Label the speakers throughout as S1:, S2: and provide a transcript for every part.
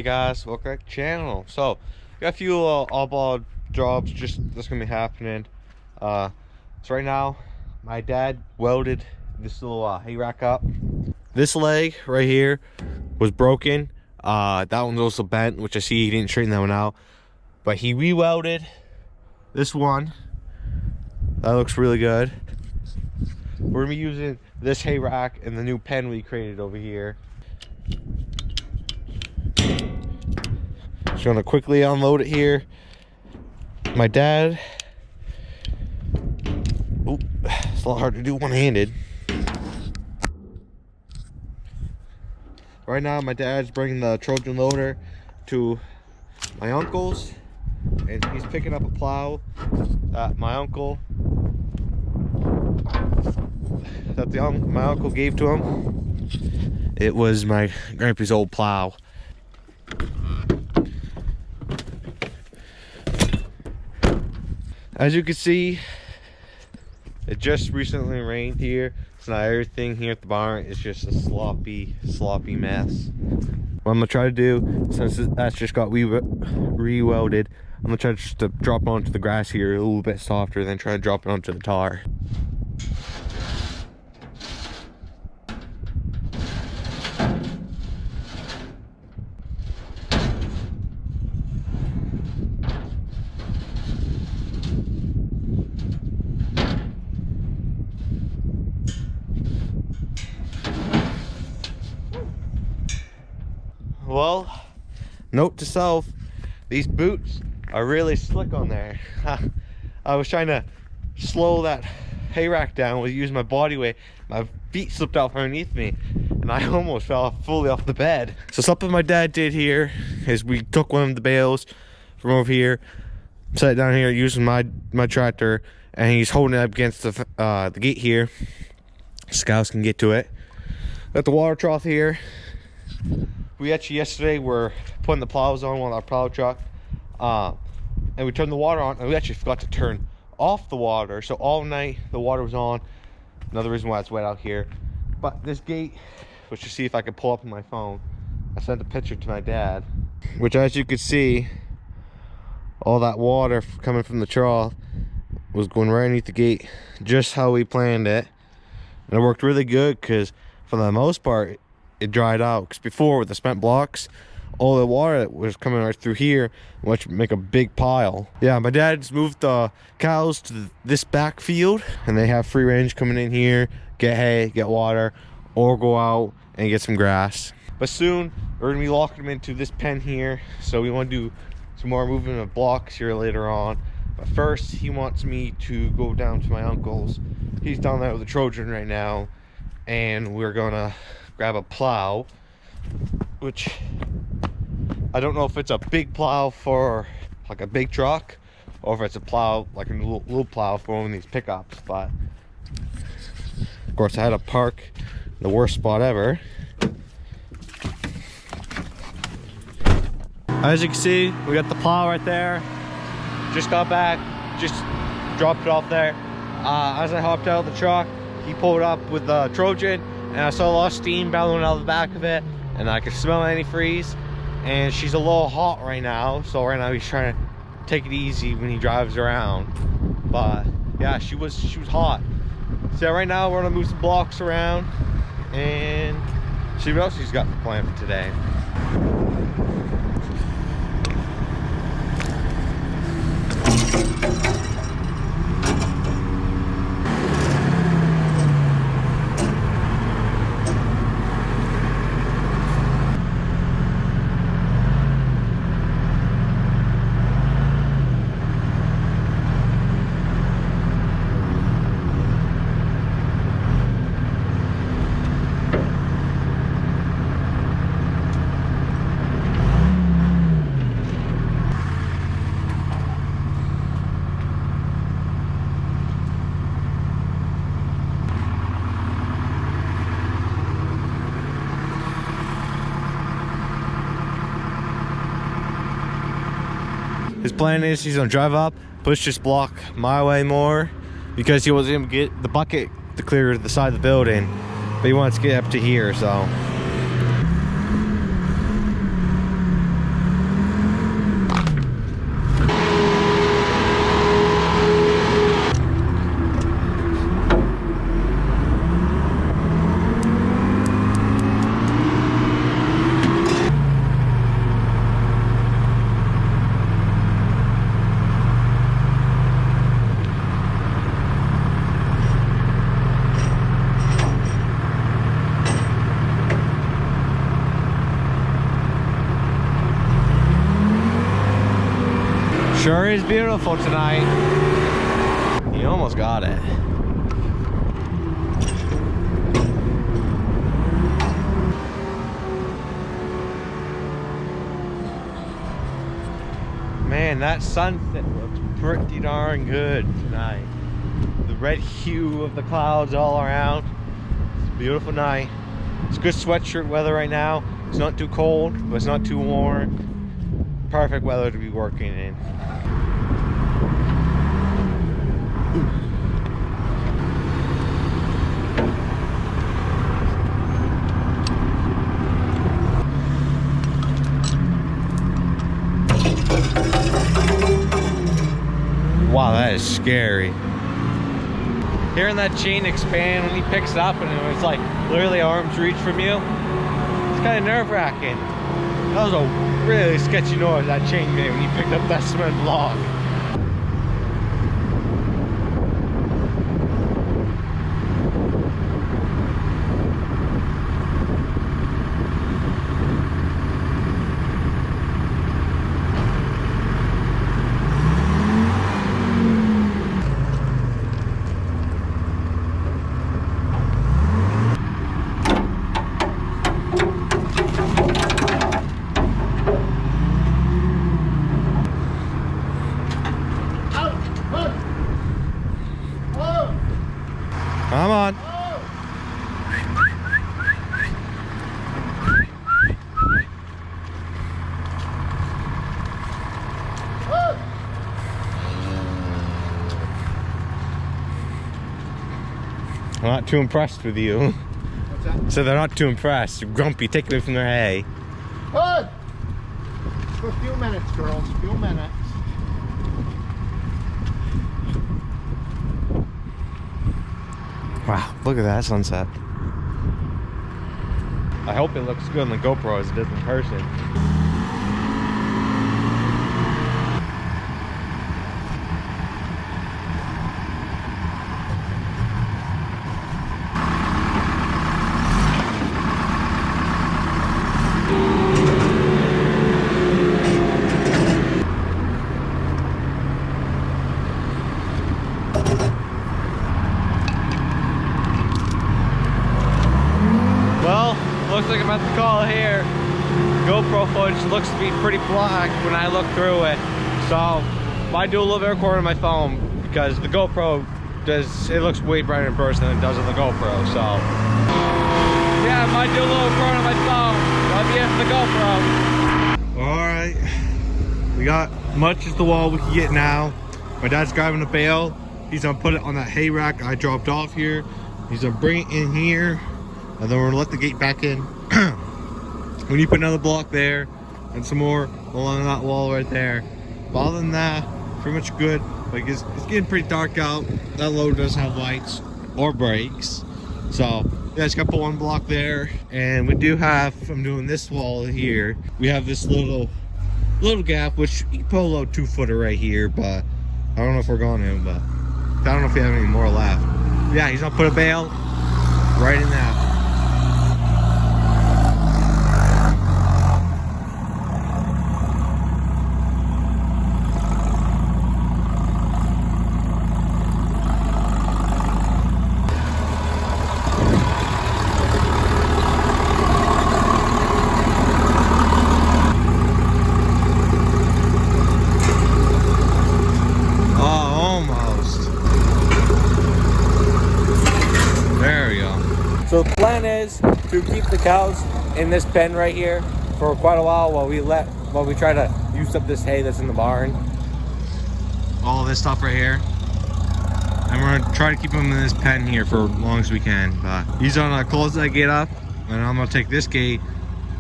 S1: guys, welcome back to the channel. So got a few oddball jobs that's gonna be happening. So right now my dad welded this little hay rack up. This leg right here was broken. That one's also bent, which I see he didn't straighten that one out, but he re-welded this one. That looks really good. We're gonna be using this hay rack and the new pen we created over here. Just gonna quickly unload it here. My dad, it's a lot hard to do one-handed. Right now my dad's bringing the Trojan loader to my uncle's, and he's picking up a plow that my uncle gave to him. It was my grandpa's old plow. As you can see, it just recently rained here, so now everything here at the barn is just a sloppy mess. What I'm gonna try to do, since that's just got re-welded, I'm gonna try just to drop it onto the grass here a little bit softer, then try to drop it onto the tar. Well, note to self, these boots are really slick on there. I was trying to slow that hay rack down with using my body weight. My feet slipped off underneath me and I almost fell fully off the bed. So something my dad did here is we took one of the bales from over here, set it down here using my tractor, and he's holding it up against the gate here. Scouts can get to it. Got the water trough here. We actually yesterday were putting the plows on our plow truck, and we turned the water on, and we actually forgot to turn off the water, so all night the water was on. Another reason why it's wet out here. But this gate, let's just see if I can pull up on my phone. I sent a picture to my dad, which, as you can see, all that water coming from the trough was going right underneath the gate, just how we planned it. And it worked really good because for the most part it dried out, because before with the cement blocks, all the water that was coming right through here, which make a big pile. Yeah, my dad's moved the cows to this back field, and they have free range coming in here, get hay, get water, or go out and get some grass. But soon we're gonna be locking them into this pen here, so we want to do some more movement of blocks here later on. But first, he wants me to go down to my uncle's. He's down there with the Trojan right now, and we're gonna grab a plow, which I don't know if it's a big plow for like a big truck, or if it's a plow like a little plow for one of these pickups. But of course I had to park in the worst spot ever. As you can see, we got the plow right there. Just got back, just dropped it off there. As I hopped out of the truck, he pulled up with the Trojan, and I saw a lot of steam bellowing out of the back of it, and I could smell antifreeze. And she's a little hot right now, so right now he's trying to take it easy when he drives around. But yeah, she was hot. So right now we're gonna move some blocks around and see what else he's got planned for today. His plan is he's gonna drive up, push this block my way more, because he was gonna get the bucket to clear the side of the building, but he wants to get up to here, so. Sure is beautiful tonight. You almost got it. Man, that sunset looks pretty darn good tonight. The red hue of the clouds all around. It's a beautiful night. It's good sweatshirt weather right now. It's not too cold, but it's not too warm. Perfect weather to be working in. Wow, that is scary. Hearing that chain expand when he picks it up and it's like literally arm's reach from you, it's kind of nerve-wracking. That was a really sketchy noise that chain made when he picked up that cement block. Come on. I'm not too impressed with you.
S2: What's that?
S1: So they're not too impressed. You're grumpy, take away from their hay.
S2: Good. For a few minutes, girls. A few minutes.
S1: Wow, look at that sunset. I hope it looks good on the GoPro as it does in person. Looks like I'm at the call here. GoPro footage looks to be pretty black when I look through it. So I do a little bit of recording on my phone because the GoPro does, it looks way brighter in person than it does on the GoPro. So yeah, I might do a little recording on my phone. That'll be it for the GoPro. Alright. We got much as the wall we can get now. My dad's grabbing a bale. He's gonna put it on that hay rack I dropped off here. He's gonna bring it in here. And then we're gonna let the gate back in. We need to put another block there and some more along that wall right there. But other than that, pretty much good. Like it's getting pretty dark out. That load does have lights or brakes. So yeah, just gotta put one block there. And we do have, from doing this wall here, we have this little gap, which you can put a little 2-footer right here, but I don't know if we're going to, but I don't know if we have any more left. Yeah, he's gonna put a bale right in that. So the plan is to keep the cows in this pen right here for quite a while while we try to use up this hay that's in the barn. All this stuff right here. And we're gonna try to keep them in this pen here for as long as we can. But he's gonna close that gate up, and I'm gonna take this gate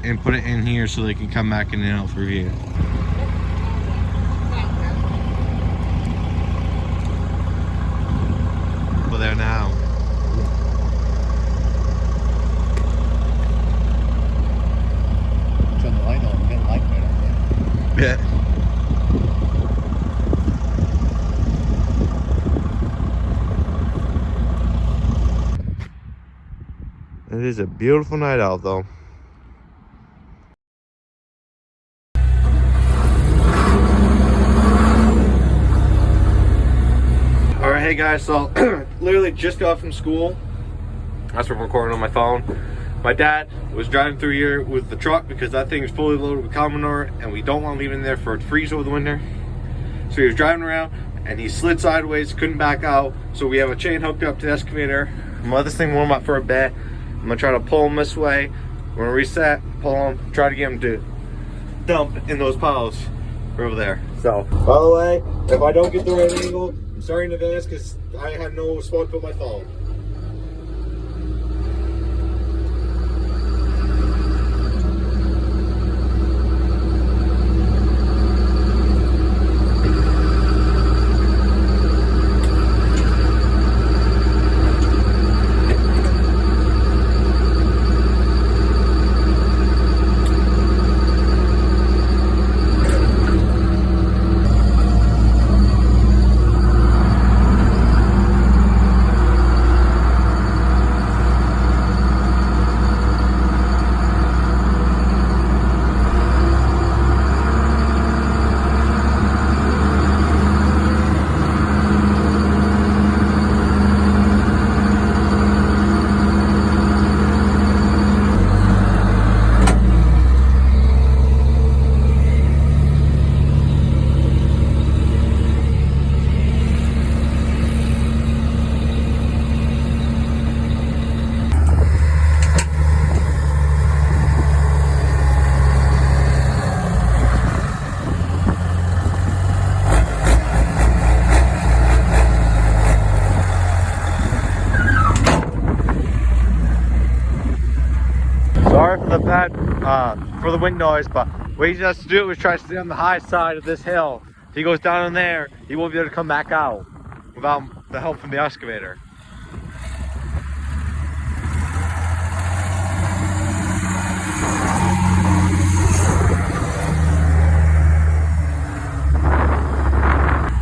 S1: and put it in here so they can come back in and out through here. Over there now. Yeah. It is a beautiful night out though. Hey guys, so literally just got from school. That's what I'm recording on my phone. My dad was driving through here with the truck because that thing is fully loaded with cow manure and we don't want to leave it in there for it to freeze over the winter. So he was driving around and he slid sideways, couldn't back out. So we have a chain hooked up to the excavator. I'm gonna let this thing warm up for a bit. I'm gonna try to pull him this way. We're gonna reset, pull him, try to get him to dump in those piles over there. So, by the way, if I don't get the right angle, I'm sorry in advance because I have no spot to put my phone. Sorry for the bad, for the wind noise, but what he has to do is try to stay on the high side of this hill. If he goes down in there, he won't be able to come back out without the help from the excavator.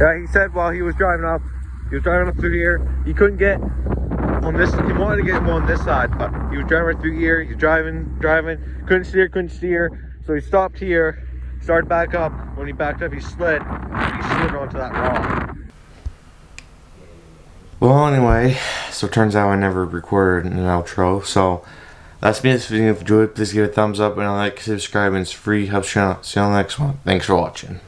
S1: Yeah, he said while he was driving up through here, he couldn't get on this, he wanted to get him on this side, but he was driving right through here, he's driving, couldn't steer, so he stopped here, started back up. When he backed up, he slid onto that rock. Well, anyway, so it turns out I never recorded an outro, so that's me. This video. If you enjoyed, please give it a thumbs up and a like, subscribe, and it's free, helps channel. See you on the next one. Thanks for watching.